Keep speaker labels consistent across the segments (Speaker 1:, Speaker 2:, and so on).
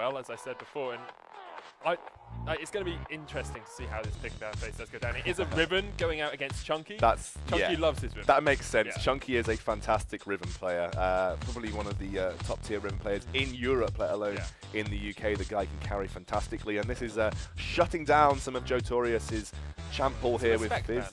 Speaker 1: well, as I said before, and it's going to be interesting to see how this pick and ban phase does go down. It is a Riven going out against Chunky. Chunky loves his Riven.
Speaker 2: That makes sense.
Speaker 1: Yeah.
Speaker 2: Chunky is a fantastic Riven player, probably one of the top tier Riven players in Europe, let alone in the UK. The guy can carry fantastically, and this is shutting down some of Jotorius's champ pool here with Fizz.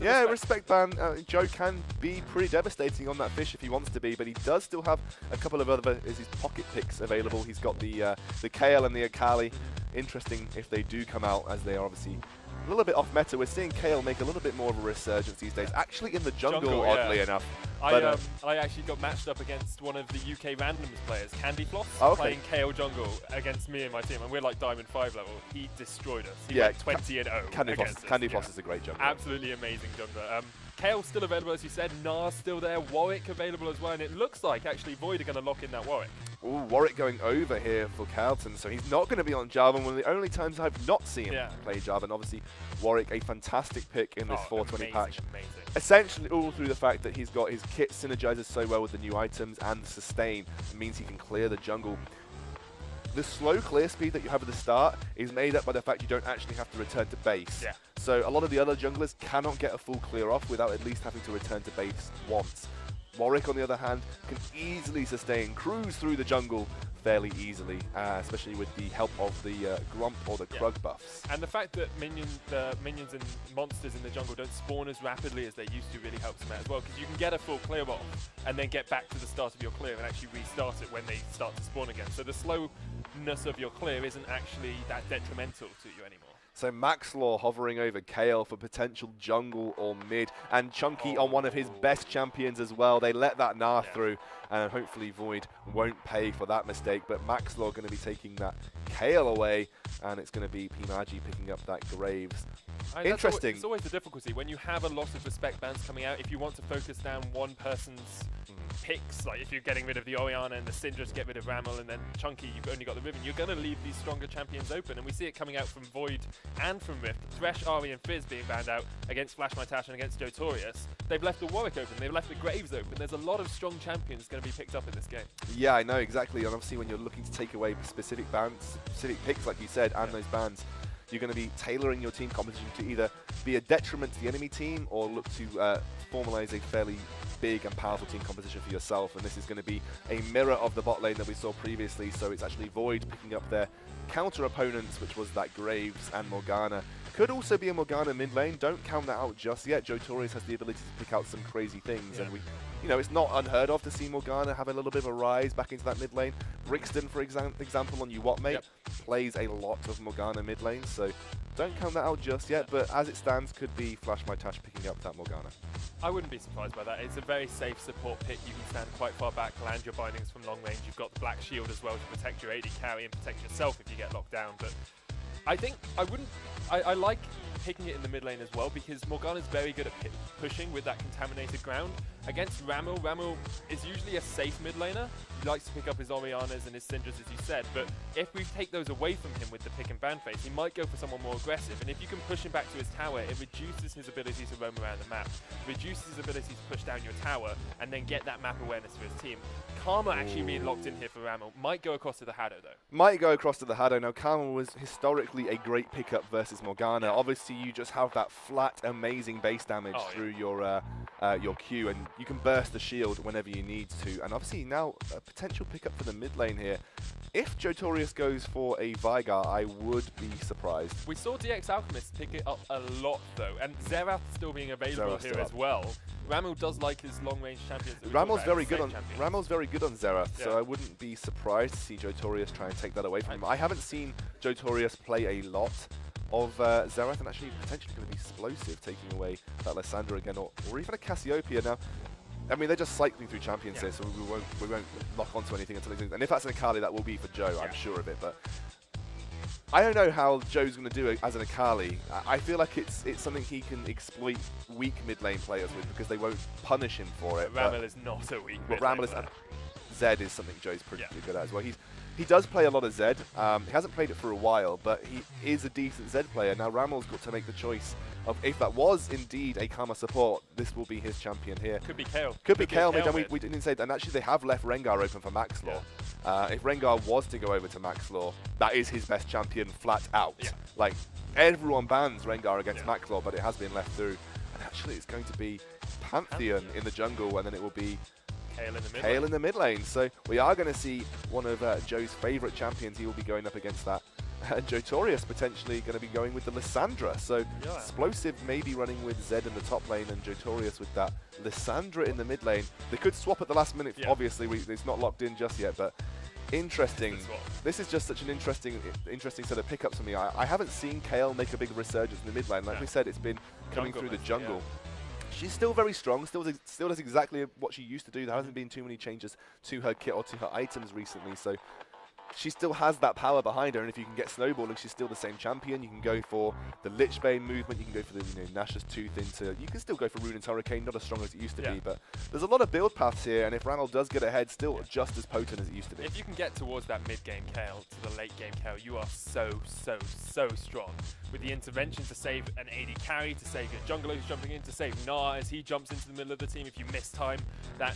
Speaker 2: Yeah, respect ban. Joe can be pretty devastating on that fish if he wants to be, but he does still have a couple of other his pocket picks available. He's got the Kayle and the Akali. Interesting if they do come out, as they are obviously a little bit off meta. We're seeing Kayle make a little bit more of a resurgence these days, actually in the jungle oddly enough.
Speaker 1: I actually got matched up against one of the UK randoms players, Candy Floss, playing Kayle jungle against me and my team, and we're like Diamond 5 level. He destroyed us. He went 20-0.
Speaker 2: Candy Floss is a great jungler.
Speaker 1: Absolutely amazing jungler. Kale's still available, as you said. Nar's still there. Warwick available as well, and it looks like actually Void are going to lock in that Warwick.
Speaker 2: Ooh, Warwick going over here for Carlton, so he's not going to be on Jarvan. One of the only times I've not seen him play Jarvan. Obviously, Warwick, a fantastic pick in this 420 patch. Essentially all through the fact that he's got his kit synergizes so well with the new items, and the sustain means he can clear the jungle. The slow clear speed that you have at the start is made up by the fact you don't actually have to return to base. So a lot of the other junglers cannot get a full clear off without at least having to return to base once. Warwick, on the other hand, can easily sustain, cruise through the jungle fairly easily, especially with the help of the Grump or the Krug buffs.
Speaker 1: And the fact that minions and monsters in the jungle don't spawn as rapidly as they used to really helps them out as well, because you can get a full clear off and then get back to the start of your clear and actually restart it when they start to spawn again. So the slowness of your clear isn't actually that detrimental to you anymore.
Speaker 2: So Maxlaw hovering over Kayle for potential jungle or mid, and Chunky on one of his best champions as well. They let that Gnar through, and hopefully Void won't pay for that mistake, but Maxlaw going to be taking that Kayle away, and it's going to be Pimaji picking up that Graves. Interesting.
Speaker 1: It's always the difficulty when you have a lot of respect bans coming out. If you want to focus down one person's picks, like if you're getting rid of the Orianna and the Syndra to get rid of Ramel, and then Chunky, you've only got the Riven, you're going to leave these stronger champions open, and we see it coming out from Void and from Rift. Thresh, Ahri and Fizz being banned out against Flash My Tash and against Jotorius. They've left the Warwick open, they've left the Graves open. There's a lot of strong champions going to be picked up in this game.
Speaker 2: Yeah, I know, exactly, and obviously when you're looking to take away specific bans, specific picks like you said, and those bans, you're going to be tailoring your team composition to either be a detriment to the enemy team or look to formalize a fairly big and powerful team composition for yourself, and this is going to be a mirror of the bot lane that we saw previously, so it's actually Void picking up their counter opponents, which was that Graves and Morgana. Could also be a Morgana mid lane, don't count that out just yet. Jotorius has the ability to pick out some crazy things, and it's not unheard of to see Morgana have a little bit of a rise back into that mid lane. Brixton, for example, on UWhatMate, plays a lot of Morgana mid lane, so don't count that out just yet, but as it stands, could be Flash My Tash picking up that Morgana.
Speaker 1: I wouldn't be surprised by that. It's a very safe support pick. You can stand quite far back, land your bindings from long range. You've got the Black Shield as well to protect your AD carry and protect yourself if you get locked down. But I think I like picking it in the mid lane as well, because Morgana's very good at pushing with that contaminated ground. Against Ramel, Ramel is usually a safe mid laner. He likes to pick up his Oriannas and his Syndras, as you said, but if we take those away from him with the pick and ban phase, he might go for someone more aggressive, and if you can push him back to his tower, it reduces his ability to roam around the map, reduces his ability to push down your tower, and then get that map awareness for his team. Karma actually being locked in here for Ramel might go across to the Haddo though.
Speaker 2: Might go across to the Haddo. Now Karma was historically a great pickup versus Morgana. Obviously you just have that flat, amazing base damage through your Q, and you can burst the shield whenever you need to. And obviously now a potential pickup for the mid lane here. If Jotorius goes for a Veigar, I would be surprised.
Speaker 1: We saw DX Alchemist pick it up a lot though, and Xerath still being available here as well. Ramel does like his long-range champions.
Speaker 2: Ramel's very good on Xerath, so I wouldn't be surprised to see Jotorius try and take that away from him. I haven't seen Jotorius play a lot of Xerath, and actually potentially going to be explosive, taking away that Lissandra again, or even a Cassiopeia. Now, I mean, they're just cycling through champions here, so we won't lock onto anything until they do. And if that's an Akali, that will be for Joe, I'm sure of it. But I don't know how Joe's going to do it as an Akali. I feel like it's something he can exploit weak mid lane players with, because they won't punish him for it.
Speaker 1: Ramel is not a weak mid lane
Speaker 2: Ramel is, Zed is something Joe's pretty good at as well. he does play a lot of Zed. He hasn't played it for a while, but he is a decent Zed player. Now Ramel's got to make the choice of if that was indeed a Karma support, this will be his champion here.
Speaker 1: Could be Kayle.
Speaker 2: Could be Kayle. We didn't say that. And actually, they have left Rengar open for Maxlor.
Speaker 1: Yeah.
Speaker 2: If Rengar was to go over to Maxlor, that is his best champion flat out.
Speaker 1: Yeah.
Speaker 2: Like, everyone bans Rengar against Maxlor, but it has been left through. And actually, it's going to be Pantheon in the jungle, and then it will be Kayle in the mid lane. So we are going to see one of Joe's favourite champions. He will be going up against that. And Jotorius potentially going to be going with the Lissandra. So Explosive maybe running with Zed in the top lane and Jotorius with that Lissandra in the mid lane. They could swap at the last minute. Obviously, it's not locked in just yet, but interesting. This is just such an interesting set of pickups for me. I haven't seen Kayle make a big resurgence in the mid lane. Like we said, it's been coming through the jungle. She's still very strong, still does exactly what she used to do. There hasn't been too many changes to her kit or to her items recently, so she still has that power behind her, and if you can get snowballing, she's still the same champion. You can go for the Lichbane movement, you can go for the Nash's Tooth into, you can still go for Runaan's Hurricane, not as strong as it used to be, but there's a lot of build paths here, and if Ramel does get ahead, still just as potent as it used to be.
Speaker 1: If you can get towards that mid-game Kayle to the late-game Kayle, you are so strong. With the intervention to save an AD carry, to save your jungler who's jumping in, to save Gnar as he jumps into the middle of the team. If you miss time, that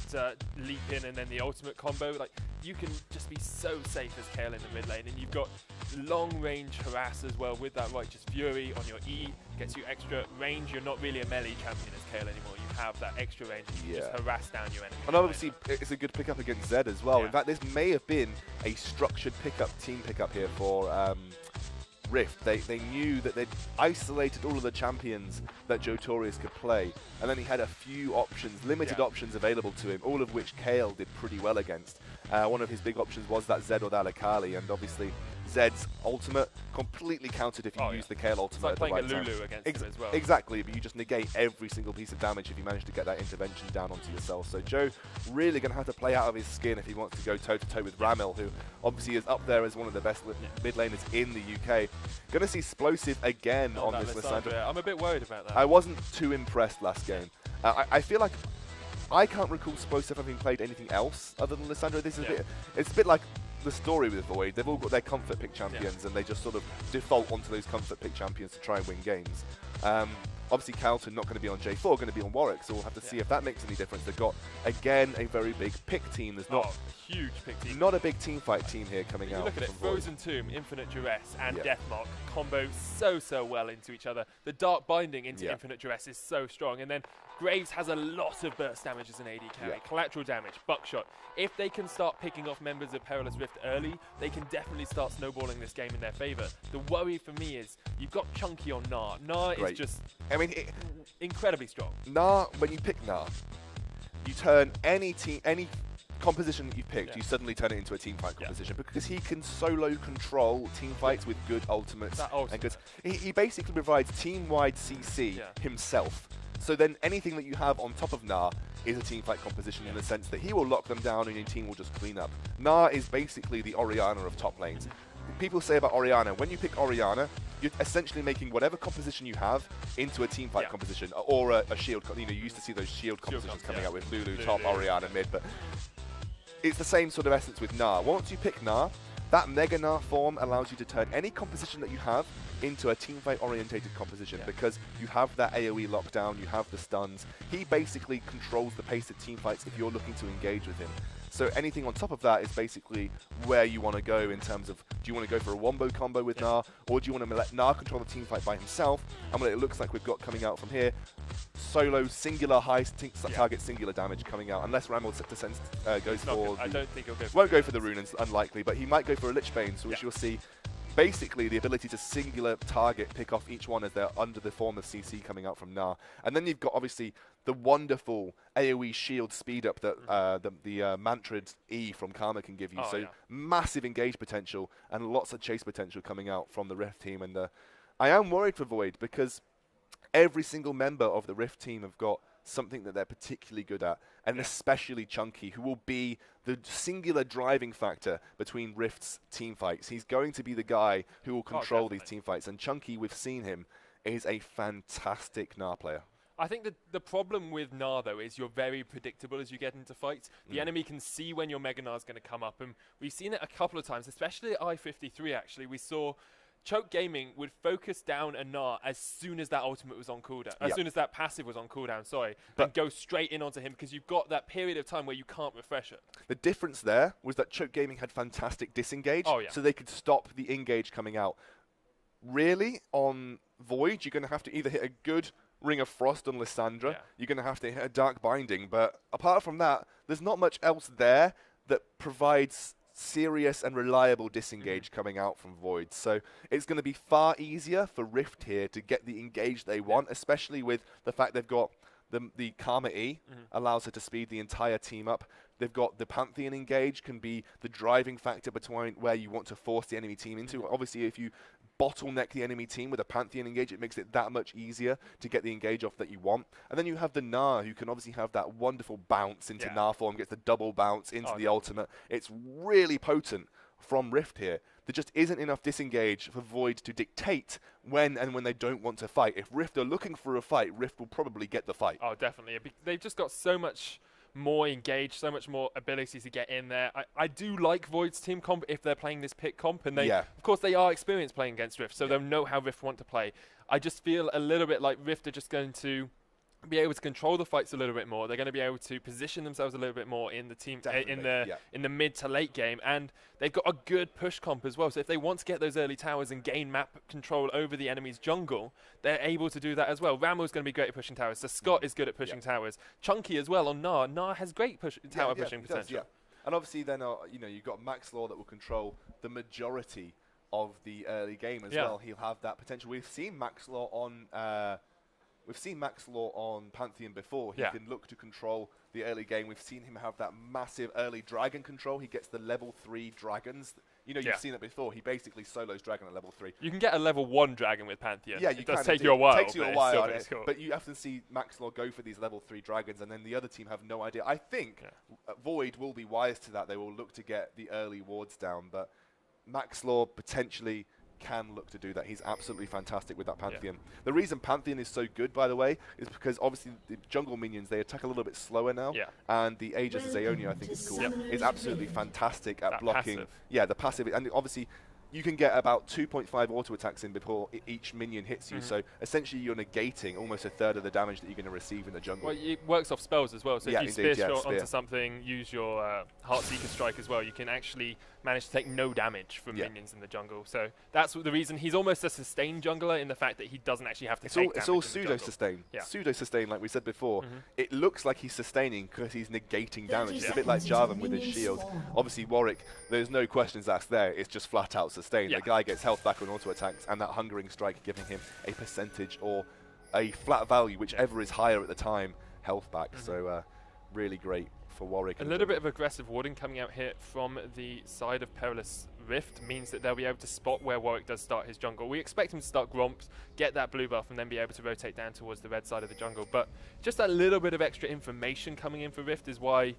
Speaker 1: leap in and then the ultimate combo, like, you can just be so safe as Kayle in the mid lane, and you've got long range harass as well with that Righteous Fury on your E, gets you extra range. You're not really a melee champion as Kayle anymore. You have that extra range, and you just harass down your enemy.
Speaker 2: And obviously, it's a good pickup against Zed as well. In fact, this may have been a structured team pickup here for Rift. They knew that they'd isolated all of the champions that Jotorius could play, and then he had a few options, limited options available to him, all of which Kayle did pretty well against. One of his big options was that Zed or that Akali, and obviously Zed's ultimate completely counted if you use the Kayle ultimate
Speaker 1: it's like
Speaker 2: at the right
Speaker 1: playing a Lulu
Speaker 2: time.
Speaker 1: against him as well.
Speaker 2: Exactly, but you just negate every single piece of damage if you manage to get that intervention down onto yourself. So Joe really going to have to play out of his skin if he wants to go toe-to-toe with Ramel, who obviously is up there as one of the best mid laners in the UK. Going to see Explosive again on this Lissandra.
Speaker 1: I'm a bit worried about that.
Speaker 2: I wasn't too impressed last game. I feel like I can't recall Explosive having played anything else other than Lissandra. This is it's a bit like the story with Void. They've all got their comfort pick champions, and they just sort of default onto those comfort pick champions to try and win games. Obviously, Carlton not going to be on J4, going to be on Warwick, so we'll have to see if that makes any difference. They've got, again, a very big pick team. There's not
Speaker 1: a huge pick team.
Speaker 2: Not a big team fight team here coming out.
Speaker 1: Look at it, Frozen Tomb, Infinite Duress, and Deathmark combo so well into each other. The Dark Binding into Infinite Duress is so strong, and then Graves has a lot of burst damage as an AD carry, collateral damage, buckshot. If they can start picking off members of Perilous Rift early, they can definitely start snowballing this game in their favour. The worry for me is you've got Chunky on Gnar. Gnar is just incredibly strong.
Speaker 2: Gnar, when you pick Gnar, you turn any composition that you've picked, you suddenly turn it into a team fight composition because he can solo control team fights with good ultimates. And good, he basically provides team-wide CC himself. So then anything that you have on top of Gnar is a teamfight composition in the sense that he will lock them down and your team will just clean up. Gnar is basically the Orianna of top lanes. People say about Orianna, when you pick Orianna, you're essentially making whatever composition you have into a teamfight composition or a shield. You know, you used to see those shield compositions coming out with Lulu top, Orianna mid, but it's the same sort of essence with Gnar. Once you pick Gnar, that Mega Gnar form allows you to turn any composition that you have into a teamfight orientated composition because you have that AoE lockdown, you have the stuns. He basically controls the pace of teamfights if you're looking to engage with him. So anything on top of that is basically where you want to go in terms of, do you want to go for a wombo combo with Gnar, or do you want to let Gnar control the teamfight by himself? And what it looks like we've got coming out from here, solo singular high target singular damage coming out, unless Ramel goes for.
Speaker 1: I don't think he'll go.
Speaker 2: Won't go for the Runaan's, unlikely, but he might go for a Lichbane, so which you'll see. Basically, the ability to singular target pick off each one as they're under the form of CC coming out from Gnar. And then you've got, obviously, the wonderful AoE shield speed up that the Mantrid E from Karma can give you. Massive engage potential and lots of chase potential coming out from the Rift team. And I am worried for Void because every single member of the Rift team have got something that they're particularly good at, and especially Chunky, who will be the singular driving factor between Rift's team fights. He's going to be the guy who will control these team fights, and Chunky, we've seen him, is a fantastic Gnar player.
Speaker 1: I think the problem with Gnar, though, is you're very predictable as you get into fights. The enemy can see when your Mega Gnar's going to come up, and we've seen it a couple of times, especially at I-53, actually. We saw Choke Gaming would focus down a Gnar as soon as that ultimate was on cooldown, as soon as that passive was on cooldown, and go straight in onto him, because you've got that period of time where you can't refresh it.
Speaker 2: The difference there was that Choke Gaming had fantastic disengage, so they could stop the engage coming out. Really, on Void, you're going to have to either hit a good Ring of Frost on Lissandra, you're going to have to hit a Dark Binding, but apart from that, there's not much else there that provides serious and reliable disengage coming out from Void. So it's going to be far easier for Rift here to get the engage they want, especially with the fact they've got the Karma E, allows her to speed the entire team up. They've got the Pantheon engage, can be the driving factor between where you want to force the enemy team into. Obviously, if you bottleneck the enemy team with a Pantheon engage, it makes it that much easier to get the engage off that you want. And then you have the Gnar, who can obviously have that wonderful bounce into Gnar form, gets the double bounce into the ultimate. It's really potent from Rift here. There just isn't enough disengage for Void to dictate when they don't want to fight. If Rift are looking for a fight, Rift will probably get the fight.
Speaker 1: Oh, definitely. They've just got so much more engaged, so much more ability to get in there. I do like Void's team comp if they're playing this pick comp, and they, of course, they are experienced playing against Rift, so they'll know how Rift want to play. I just feel a little bit like Rift are just going to be able to control the fights a little bit more. They're going to be able to position themselves a little bit more in the team, in the mid to late game, and they've got a good push comp as well. So if they want to get those early towers and gain map control over the enemy's jungle, they're able to do that as well. Ramuh's going to be great at pushing towers. So Scott is good at pushing towers. Chunky as well on Gnar. Gnar has great tower pushing potential.
Speaker 2: And obviously then you've got Max Law that will control the majority of the early game as well. He'll have that potential. We've seen Max Law on Pantheon before. He can look to control the early game. We've seen him have that massive early dragon control. He gets the level 3 dragons. You've seen it before. He basically solos dragon at level 3.
Speaker 1: You can get a level 1 dragon with Pantheon.
Speaker 2: Yeah,
Speaker 1: it does take you a while.
Speaker 2: It takes you a while, but you often see Max Law go for these level 3 dragons, and then the other team have no idea. I think Void will be wise to that. They will look to get the early wards down, but Max Law potentially can look to do that. He's absolutely fantastic with that Pantheon. The reason Pantheon is so good, by the way, is because obviously the jungle minions, they attack a little bit slower now, and the Aegis Aeonia, I think it's called, is absolutely fantastic at blocking. The passive, and obviously you can get about 2.5 auto attacks in before each minion hits you, so essentially you're negating almost a third of the damage that you're going to receive in the jungle.
Speaker 1: Well, it works off spells as well, so if you spear onto something, use your Heartseeker Strike as well, you can actually manage to take no damage from minions in the jungle. So that's the reason he's almost a sustained jungler, in the fact that he doesn't actually have to take damage.
Speaker 2: It's all pseudo-sustain. Pseudo-sustain, like we said before. It looks like he's sustaining because he's negating damage. It's a bit like Jarvan with his shield. Obviously, Warwick, there's no questions asked there. It's just flat-out sustain. The guy gets health back on auto attacks, and that Hungering Strike giving him a percentage or a flat value, whichever is higher at the time, health back. So really great for Warwick.
Speaker 1: A little bit of aggressive warding coming out here from the side of Perilous Rift means that they'll be able to spot where Warwick does start his jungle. We expect him to start Gromps, get that blue buff, and then be able to rotate down towards the red side of the jungle. But just a little bit of extra information coming in for Rift is why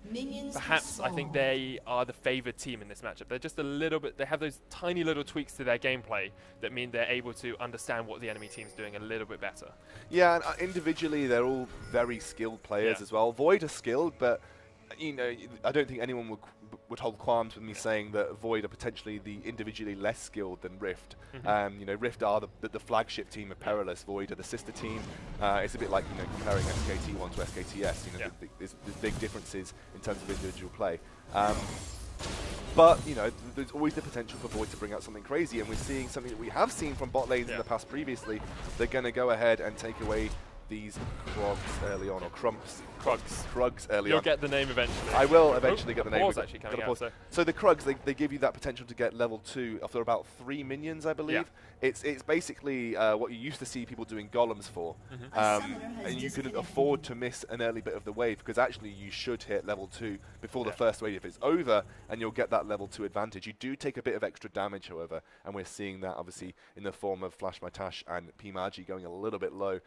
Speaker 1: perhaps I think they are the favoured team in this matchup. They're just a little bit, they have those tiny little tweaks to their gameplay that mean they're able to understand what the enemy team's doing a little bit better. Yeah,
Speaker 2: and individually they're all very skilled players as well. Void are skilled, but I don't think anyone would hold qualms with me saying that Void are potentially the individually less skilled than Rift. Rift are the flagship team of Perilous. Void are the sister team. It's a bit like comparing SKT1 to SKTS. There's big differences in terms of individual play. But there's always the potential for Void to bring out something crazy, and we're seeing something that we have seen from bot lanes in the past previously. They're going to go ahead and take away these Krogs early on, or Krugs early on.
Speaker 1: You'll get the name eventually.
Speaker 2: I will eventually get the name.
Speaker 1: Actually coming out,
Speaker 2: so the Krugs, they give you that potential to get level 2 after about 3 minions, I believe. It's basically what you used to see people doing golems for. And you can afford to miss an early bit of the wave, because actually you should hit level 2 before the first wave is over, and you'll get that level 2 advantage. You do take a bit of extra damage, however, and we're seeing that obviously in the form of Flash Matash and Pimaji going a little bit low.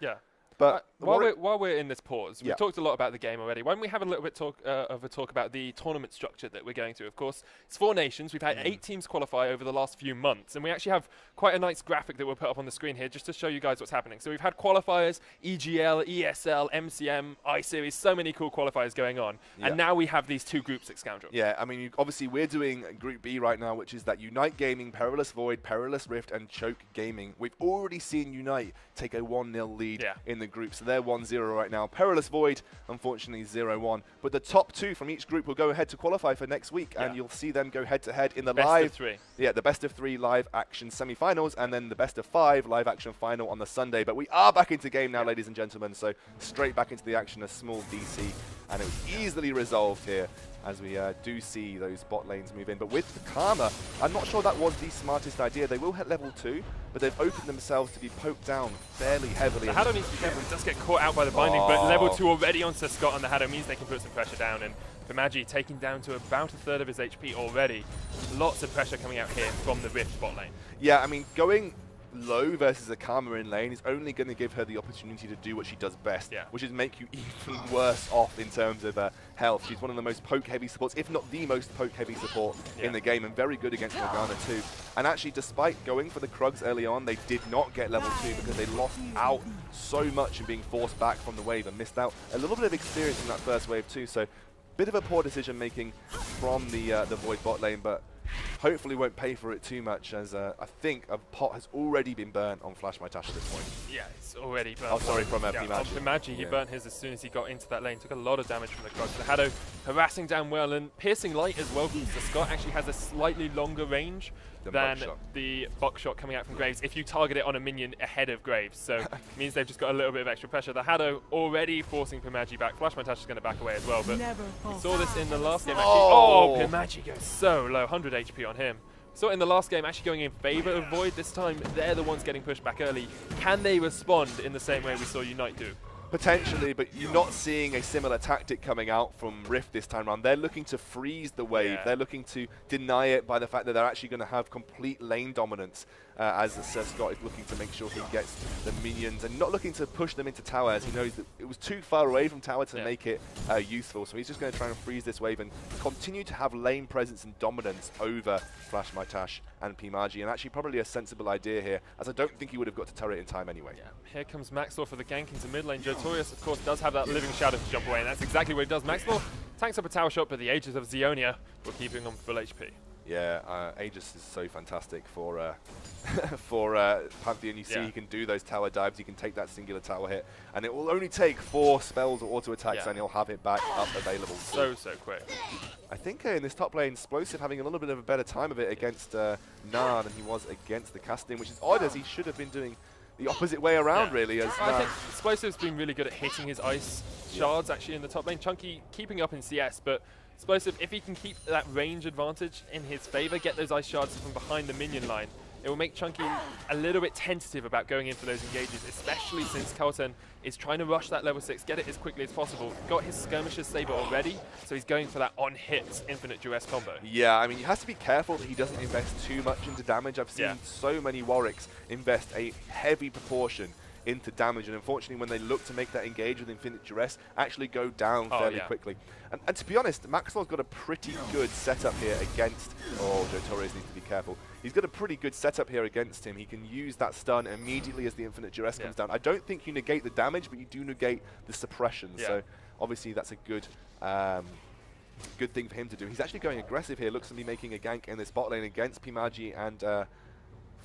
Speaker 2: But
Speaker 1: while we're in this pause, we've
Speaker 2: Yeah.
Speaker 1: talked a lot about the game already. Why don't we have a little bit of a talk about the tournament structure that we're going through? Of course, it's 4 nations. We've had 8 teams qualify over the last few months, and we actually have quite a nice graphic that we'll put up on the screen here just to show you guys what's happening. So we've had qualifiers, EGL, ESL, MCM, I-Series, so many cool qualifiers going on, and now we have these 2 groups at Scoundrel.
Speaker 2: Yeah, I mean, obviously we're doing Group B right now, which is that Unite Gaming, Perilous Void, Perilous Rift, and Choke Gaming. We've already seen Unite take a 1-0 lead in the group, so they're 1-0 right now. Perilous Void, unfortunately, 0-1. But the top 2 from each group will go ahead to qualify for next week, and you'll see them go head-to-head in the
Speaker 1: Best of 3.
Speaker 2: Yeah, the best of 3 live action semi-finals, and then the best of 5 live action final on the Sunday. But we are back into game now, ladies and gentlemen, so straight back into the action, a small DC, and it was easily resolved here as we do see those bot lanes move in. But with the Karma, I'm not sure that was the smartest idea. They will hit level 2, but they've opened themselves to be poked down fairly heavily.
Speaker 1: The Haddo needs to be careful. He does get caught out by the binding, but level 2 already onto Scott, and the Haddo means they can put some pressure down. And Pimaggi taking down to about a third of his HP already. Lots of pressure coming out here from the Rift bot lane.
Speaker 2: Yeah, I mean, going low versus a Karma in lane is only going to give her the opportunity to do what she does best, which is make you even worse off in terms of health. She's one of the most poke-heavy supports, if not the most poke-heavy support in the game, and very good against Morgana too. And actually, despite going for the Krugs early on, they did not get level 2 because they lost out so much and being forced back from the wave and missed out a little bit of experience in that first wave too. So, bit of a poor decision making from the Void bot lane, but hopefully won't pay for it too much, as I think a pot has already been burnt on Flash Mytash at this point.
Speaker 1: Yeah, it's already burnt.
Speaker 2: Oh, sorry, from Pimaggi.
Speaker 1: Pimaggi, he burnt his as soon as he got into that lane. Took a lot of damage from the Krugs. The Haddo harassing down well, and piercing light as well, because the Scott actually has a slightly longer range than the buckshot coming out from Graves if you target it on a minion ahead of Graves. So it means they've just got a little bit of extra pressure. The Haddo already forcing Pimaggi back. Flash Mytash is going to back away as well, but we saw this in the last game actually. Pimaggi goes so low, 100 HP on him. So in the last game, actually going in favor of Void. This time, they're the ones getting pushed back early. Can they respond in the same way we saw Unite do?
Speaker 2: Potentially, but you're not seeing a similar tactic coming out from Rift this time around. They're looking to freeze the wave. They're looking to deny it by the fact that they're actually going to have complete lane dominance, as Sir Scott is looking to make sure he gets the minions and not looking to push them into tower, as he knows that it was too far away from tower to make it useful. So he's just going to try and freeze this wave and continue to have lane presence and dominance over Flash Mytash and Pimaggi, and actually probably a sensible idea here, as I don't think he would have got to turret in time anyway.
Speaker 1: Here comes Maxwell for the gank into mid lane. Jotorius, of course, does have that living shadow to jump away, and that's exactly what he does. Maxwell tanks up a tower shot, but the Aegis of Zionia will keep him on full HP.
Speaker 2: Yeah, Aegis is so fantastic for Pantheon. You see he can do those tower dives, he can take that singular tower hit, and it will only take 4 spells or auto attacks and he'll have it back up available.
Speaker 1: So quick.
Speaker 2: I think in this top lane, Explosive having a little bit of a better time of it against Nard than he was against the Casting, which is odd, as he should have been doing the opposite way around, really. As
Speaker 1: I think Explosive's been really good at hitting his ice shards actually in the top lane. Chunky keeping up in CS, but Explosive, if he can keep that range advantage in his favor, get those ice shards from behind the minion line, it will make Chunky a little bit tentative about going in for those engages, especially since Kelton is trying to rush that level 6, get it as quickly as possible. Got his Skirmisher's Saber already, so he's going for that on-hit infinite duress combo.
Speaker 2: Yeah, I mean, he has to be careful that he doesn't invest too much into damage. I've seen so many Warwicks invest a heavy proportion into damage, and unfortunately when they look to make that engage with infinite duress, actually go down fairly quickly. And to be honest, Maxwell's got a pretty good setup here against... Oh, Jotorius needs to be careful. He's got a pretty good setup here against him. He can use that stun immediately as the infinite duress comes down. I don't think you negate the damage, but you do negate the suppression. So obviously that's a good good thing for him to do. He's actually going aggressive here. Looks to be making a gank in this bot lane against Pimaggi and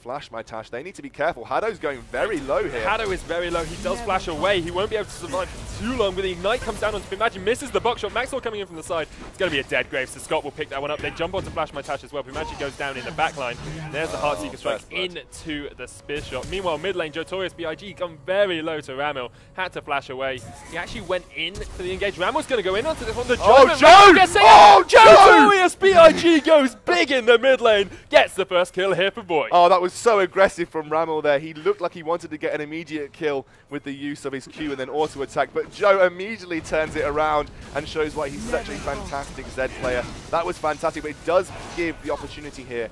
Speaker 2: Flash Mytash. They need to be careful. Haddo's going very low here.
Speaker 1: Haddo is very low. He does flash away. He won't be able to survive for too long, but the Ignite comes down onto Pimaggi, misses the buckshot. Maxwell coming in from the side. It's going to be a dead Graves, so Scott will pick that one up. They jump onto Flash Mytash as well. Pimaggi goes down in the back line. There's the Heartseeker strike into the spear shot. Meanwhile, mid lane, Jotorius BIG come very low to Ramil. Had to flash away. He actually went in for the engage. Ramil's going to go in onto this one. The Jotorius BIG goes big in the mid lane. Gets the first kill here for Void.
Speaker 2: Oh, that was so aggressive from Ramil there. He looked like he wanted to get an immediate kill with the use of his Q and then auto attack, but Joe immediately turns it around and shows why he's such a fantastic Zed player. That was fantastic, but it does give the opportunity here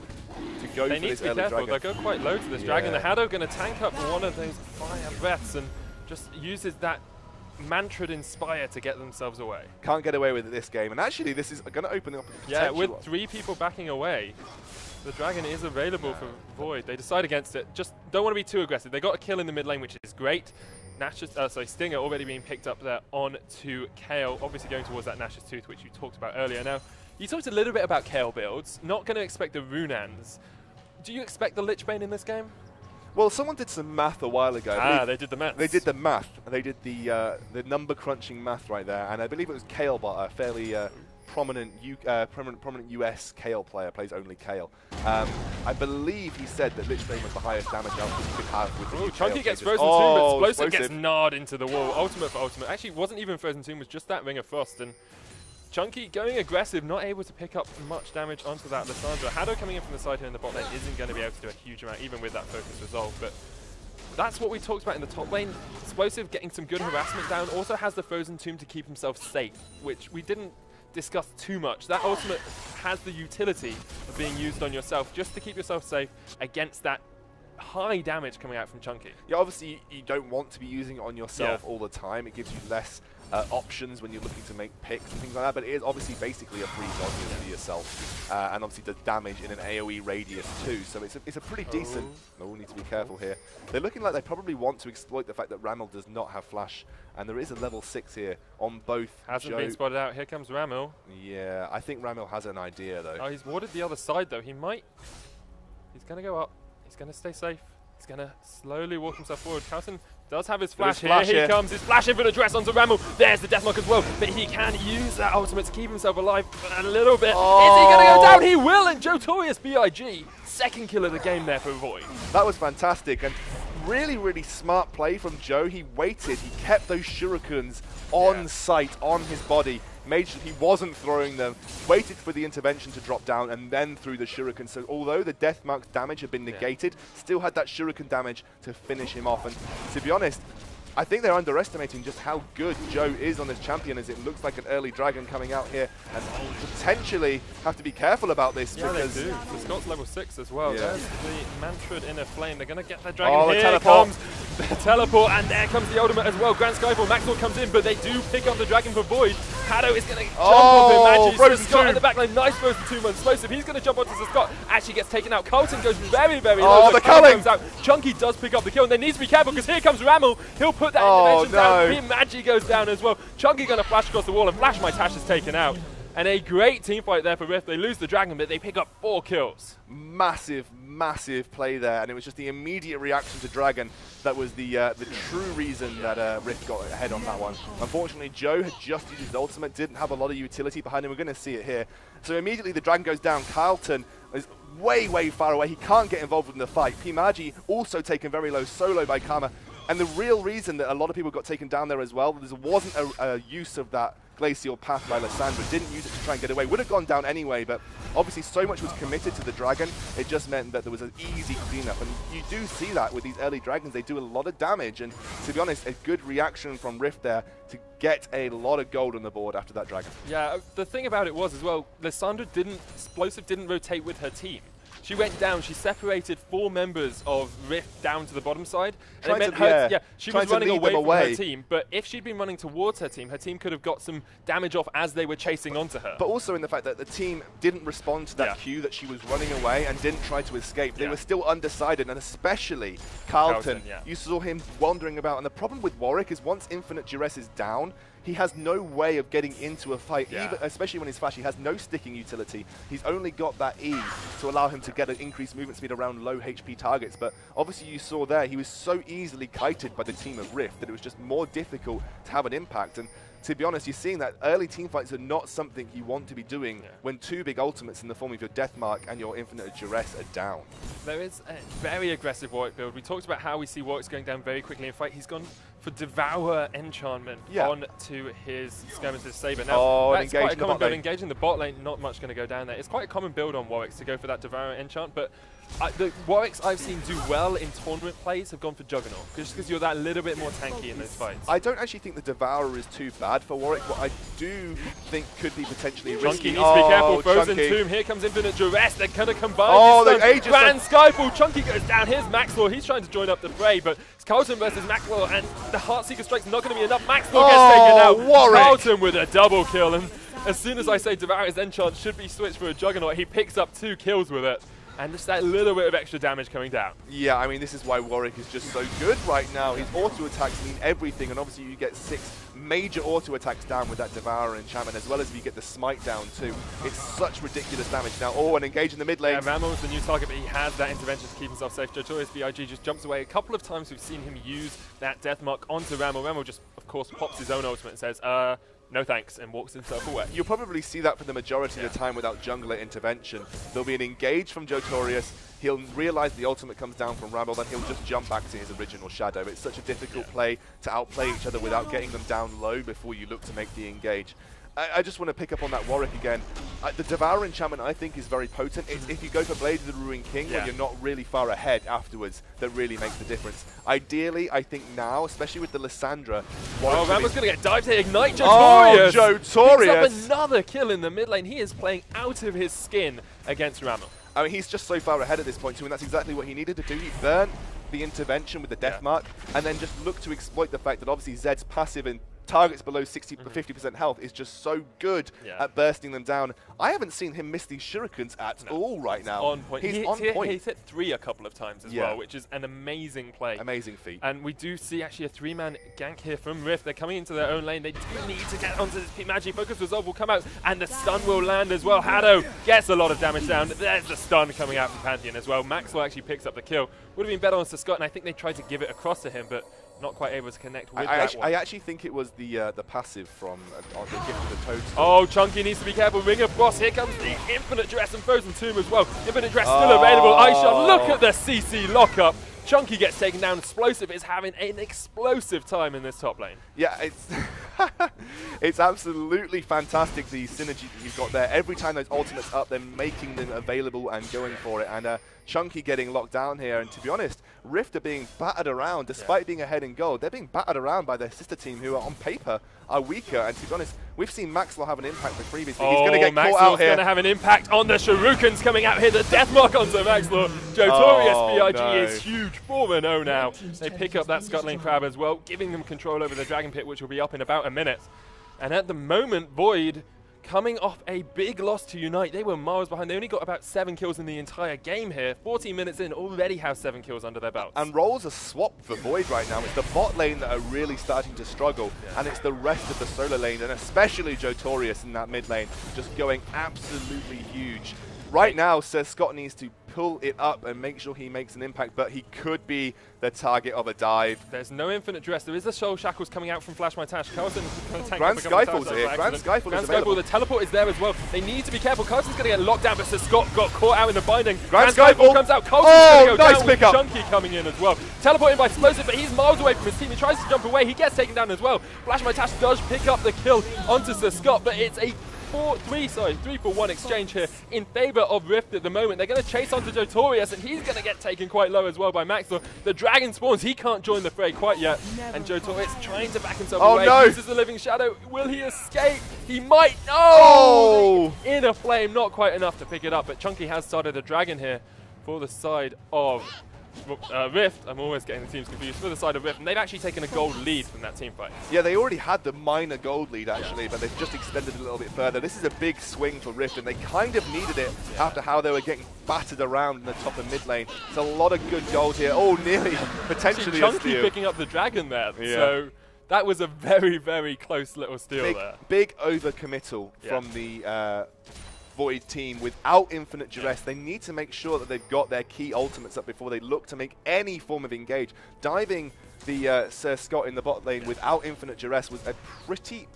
Speaker 2: to go for this early dragon.
Speaker 1: They go quite low to this dragon. The Haddo going to tank up one of those fire breaths, and just uses that Mantrid Inspire to get themselves away.
Speaker 2: Can't get away with it this game, and actually this is going to open up the
Speaker 1: Yeah,
Speaker 2: potential.
Speaker 1: with 3 people backing away, the Dragon is available for Void. They decide against it. Just don't want to be too aggressive. They got a kill in the mid lane, which is great. Stinger already being picked up there on to Kayle, obviously going towards that Nash's Tooth, which you talked about earlier. Now, you talked a little bit about Kayle builds. Not going to expect the Runans. Do you expect the Lich Bane in this game?
Speaker 2: Well, someone did some math a while ago.
Speaker 1: They did the math.
Speaker 2: They did the math. They did the number crunching math right there, and I believe it was Kaylebot, a fairly prominent US Kayle player, plays only Kayle. I believe he said that Lich Bane was the highest damage output you could have with the
Speaker 1: Chunky
Speaker 2: Kayle
Speaker 1: gets
Speaker 2: changes.
Speaker 1: Frozen Tomb, but Explosive
Speaker 2: Explosive
Speaker 1: gets gnawed into the wall. Ultimate for Ultimate. Actually, it wasn't even Frozen Tomb, it was just that Ring of Frost. And Chunky going aggressive, not able to pick up much damage onto that Lissandra. Hado coming in from the side here in the bot lane isn't going to be able to do a huge amount, even with that focus resolve. But that's what we talked about in the top lane. Explosive getting some good harassment down, also has the Frozen Tomb to keep himself safe, which we didn't discuss too much. That ultimate has the utility of being used on yourself just to keep yourself safe against that high damage coming out from Chunky.
Speaker 2: Yeah, obviously you don't want to be using it on yourself all the time. It gives you less options when you're looking to make picks and things like that, but it is obviously basically a free dodge for yourself, and obviously does damage in an AoE radius too, so it's a pretty decent. We need to be careful here. They're looking like they probably want to exploit the fact that Ramil does not have flash, and there is a level 6 here on both.
Speaker 1: Hasn't been spotted out. Here comes Ramil.
Speaker 2: Yeah, I think Ramil has an idea though.
Speaker 1: Oh, he's warded the other side though. He's going to go up. He's going to stay safe. He's going to slowly walk himself forward. Carlton does have his flash here. Here he comes. His flash in for the dress onto Ramil. There's the Deathmark as well. But he can use that ultimate to keep himself alive a little bit.
Speaker 2: Oh.
Speaker 1: Is he going to go down? He will. And Jotorius BIG, second kill of the game there for Void.
Speaker 2: That was fantastic. And really, really smart play from Joe. He waited. He kept those shurikens on sight, on his body. Made sure he wasn't throwing them, waited for the intervention to drop down, and then threw the shuriken. So although the Deathmark's damage had been negated, still had that shuriken damage to finish him off. And to be honest, I think they're underestimating just how good Joe is on this champion, as it looks like an early dragon coming out here, and potentially have to be careful about this.
Speaker 1: Yeah,
Speaker 2: because
Speaker 1: they do. So Scott's level 6 as well.
Speaker 2: Yeah.
Speaker 1: There's the Mantrid Inner Flame. They're going to get their dragon.
Speaker 2: Oh,
Speaker 1: here
Speaker 2: teleport.
Speaker 1: Comes the teleport, and there comes the ultimate as well. Grand Skyfall, Maxwell comes in, but they do pick up the dragon for Void. Hado is going to jump off him. Actually, Scott in the back line. Nice Frozen Tomb on Explosive. He's going to jump onto Scott. Actually gets taken out. Carlton goes very, very low.
Speaker 2: The culling
Speaker 1: comes out. Chunky does pick up the kill, and they need to be careful because here comes Ramil. He'll put that intervention down. Magi goes down as well. Chunky going to flash across the wall, and Flash My Tash is taken out. And a great team fight there for Rift. They lose the dragon, but they pick up 4 kills.
Speaker 2: Massive, massive play there, and it was just the immediate reaction to Dragon that was the true reason that Rift got ahead on that one. Unfortunately, Joe had just used his ultimate, didn't have a lot of utility behind him. We're going to see it here. So immediately the Dragon goes down. Carlton is way, way far away. He can't get involved in the fight. Pimagi also taken very low solo by Karma. And the real reason that a lot of people got taken down there as well, there wasn't a use of that Glacial Path by Lissandra. Didn't use it to try and get away. Would have gone down anyway, but obviously so much was committed to the dragon, it just meant that there was an easy cleanup. And you do see that with these early dragons. They do a lot of damage, and to be honest, a good reaction from Rift there to get a lot of gold on the board after that dragon.
Speaker 1: Yeah, the thing about it was as well, Lissandra Explosive didn't rotate with her team. She went down, she separated 4 members of Rift down to the bottom side. And it meant she was running away from her team, but if she'd been running towards her team could have got some damage off as they were chasing onto her.
Speaker 2: But also in the fact that the team didn't respond to that cue that she was running away and didn't try to escape. They were still undecided, and especially Carlton. You saw him wandering about, and the problem with Warwick is once Infinite Duress is down, he has no way of getting into a fight, even, especially when he's flash. He has no sticking utility. He's only got that E to allow him to get an increased movement speed around low HP targets. But obviously you saw there, he was so easily kited by the team of Rift that it was just more difficult to have an impact. And to be honest, you're seeing that early team fights are not something you want to be doing when 2 big ultimates in the form of your Deathmark and your Infinite Duress are down.
Speaker 1: There is a very aggressive Warwick build. We talked about how we see Warwick's going down very quickly in fight. He's gone for Devour Enchantment onto his Skirmish's Saber. Now, that's quite a common build. Engaging the bot lane, not much going to go down there. It's quite a common build on Warwick's to go for that Devour Enchant, but The Warwicks I've seen do well in tournament plays have gone for Juggernaut, just because you're that little bit more tanky in those fights.
Speaker 2: I don't actually think the Devourer is too bad for Warwick. What I do think could be potentially
Speaker 1: Chunky
Speaker 2: risky.
Speaker 1: needs to be careful. Frozen
Speaker 2: Chunky.
Speaker 1: Tomb. Here comes Infinite Duress. They're going to combine.
Speaker 2: Oh, the Aegis.
Speaker 1: Grand Skyfall. Chunky goes down. Here's Maxwell. He's trying to join up the fray, but it's Carlton versus Maxwell, and the Heartseeker Strike's not going to be enough. Maxwell gets taken out.
Speaker 2: Warwick.
Speaker 1: Carlton with a double kill, and as soon as I say Devourer's Enchant should be switched for a Juggernaut, he picks up 2 kills with it. And just that little bit of extra damage coming down.
Speaker 2: Yeah, I mean, this is why Warwick is just so good right now. His auto attacks mean everything, and obviously you get 6 major auto attacks down with that Devourer enchantment, as well as if you get the smite down too. It's such ridiculous damage. Now, and engage in the mid lane.
Speaker 1: Yeah, Ramel's the new target, but he has that intervention to keep himself safe. Jotorius BIG just jumps away. A couple of times we've seen him use that Death Mark onto Ramel. Ramel just, of course, pops his own ultimate and says, no thanks, and walks himself away.
Speaker 2: You'll probably see that for the majority of the time without jungler intervention. There'll be an engage from Jotorius. He'll realize the ultimate comes down from Ramel, then he'll just jump back to his original shadow. It's such a difficult play to outplay each other without getting them down low before you look to make the engage. I just want to pick up on that Warwick again. The Devourer enchantment, I think, is very potent. It's if you go for Blade of the Ruined King, where you're not really far ahead afterwards, that really makes the difference. Ideally, I think now, especially with the Lissandra...
Speaker 1: Oh, Ramel's going to get dived here. Ignite Jotorius!
Speaker 2: Oh, Jotorius!
Speaker 1: Picks up another kill in the mid lane. He is playing out of his skin against Ramel.
Speaker 2: I mean, he's just so far ahead at this point too, and that's exactly what he needed to do. He burnt the intervention with the Death Mark, and then just look to exploit the fact that obviously Zed's passive and targets below 50% health is just so good at bursting them down. I haven't seen him miss these shurikens at all right now.
Speaker 1: On point.
Speaker 2: He's on point.
Speaker 1: He's hit 3 a couple of times as well, which is an amazing play.
Speaker 2: Amazing feat.
Speaker 1: And we do see actually a 3-man gank here from Rift. They're coming into their own lane. They do need to get onto this P-Magi. Focus Resolve will come out, and the stun will land as well. Haddo gets a lot of damage down. There's the stun coming out from Pantheon as well. Maxwell actually picks up the kill. Would have been better on Sir Scott, and I think they tried to give it across to him, but not quite able to connect with that one.
Speaker 2: I actually think it was the passive from the Gift of the Toadstool.
Speaker 1: Oh, Chunky needs to be careful. Ring of Frost. Here comes the Infinite Duress and Frozen Tomb as well. Infinite Duress still available. Aisha, look at the CC lockup. Chunky gets taken down. Explosive is having an explosive time in this top lane.
Speaker 2: Yeah, it's it's absolutely fantastic, the synergy that you've got there. Every time those ultimates up, they're making them available and going for it. And Chunky getting locked down here. And to be honest, Rift are being battered around. Despite being ahead in gold, they're being battered around by their sister team, who are on paper are weaker. And to be honest, we've seen Maxwell have an impact previously. He's going to get caught out here.
Speaker 1: Going to have an impact on the Shurikens coming out here. The Death Mark onto Maxwell. Jotorius BIG is huge. 4-0 now. They pick up that Scuttling Crab as well, giving them control over the Dragon Pit, which will be up in about a minute. And at the moment, Void coming off a big loss to Unite. They were miles behind. They only got about 7 kills in the entire game here. 14 minutes in, already have 7 kills under their belts.
Speaker 2: And roles are swapped for Void right now. It's the bot lane that are really starting to struggle, and it's the rest of the solo lane, and especially Jotorius in that mid lane, just going absolutely huge. Right now, Sir Scott needs to pull it up and make sure he makes an impact, but he could be the target of a dive.
Speaker 1: There's no Infinite Duress. There is the Soul Shackles coming out from Flash My Tash. Carlton
Speaker 2: Grand Skyfall's here. Grand Skyfall is available.
Speaker 1: The teleport is there as well. They need to be careful. Carlton's going to get locked down, but Sir Scott got caught out in the binding.
Speaker 2: Grand Skyfall
Speaker 1: comes out. Carlton's going to go
Speaker 2: nice
Speaker 1: down
Speaker 2: pick
Speaker 1: with
Speaker 2: up.
Speaker 1: Chunky coming in as well. Teleporting by Explosive, but he's miles away from his team. He tries to jump away. He gets taken down as well. Flash My Tash does pick up the kill onto Sir Scott, but it's a 3-for-1 exchange here in favor of Rift at the moment. They're going to chase onto Jotorius, and he's going to get taken quite low as well by Maxwell. The dragon spawns. He can't join the fray quite yet. And Jotorius trying to back himself away.
Speaker 2: No.
Speaker 1: Uses the Living Shadow. Will he escape? He might. No! In a flame. Not quite enough to pick it up, but Chunky has started a dragon here for the side of Rift. I'm always getting the teams confused. For the side of Rift, and they've actually taken a gold lead from that team fight.
Speaker 2: Yeah, they already had the minor gold lead actually, but they've just extended it a little bit further. This is a big swing for Rift, and they kind of needed it after how they were getting battered around in the top and mid lane. It's a lot of good gold here. Oh, nearly potentially a steal.
Speaker 1: Chunky picking up the dragon there. So that was a very, very close little steal there.
Speaker 2: Big overcommittal from the Void team without Infinite Duress. They need to make sure that they've got their key ultimates up before they look to make any form of engage. Diving the Sir Scott in the bot lane without Infinite Duress was a pretty